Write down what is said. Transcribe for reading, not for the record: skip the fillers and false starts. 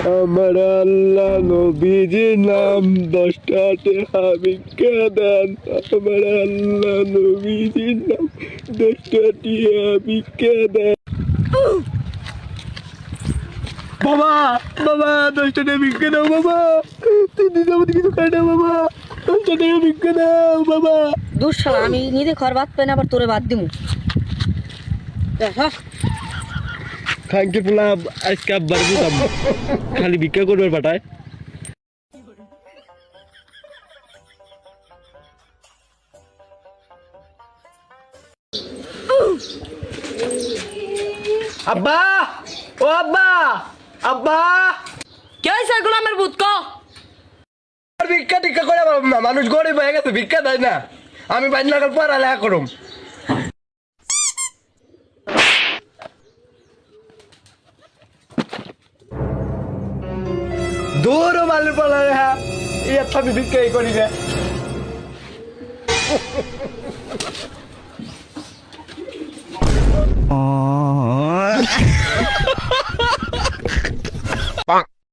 আমার আল্লাহ নবীজির নাম 10টা টাকা ভিক্ষা দেন। আমার আল্লাহ নবীজির নাম 10টা টাকা ভিক্ষা দেন। বাবা বাবা 10টা টাকা ভিক্ষা দাও বাবা, 3 দিন যাবত কিছু খাই না বাবা, 10টা টাকা ভিক্ষা দাও বাবা। দূর শালা, আমি নিজে ঘর ভাত পাই না, আবার তোরে ভাত দিমু। খাঙ্কির পোলা আজকে আব্বার বুঝাম, খালি ভিক্ষা করবার পাঠায়। আব্বা, ও আব্বা, আব্বা কে হয়েছে গোলামের ভূত ক? ভিক্ষা টিক্ষা করে মানুষ গরিব হয়ে গেছে, ভিক্ষা দেয় না। আমি বাইন লাগার পড়ালেখা করুম। দূর মালের পড়ালেখা, এই আমি ভিক্ষাই করি না।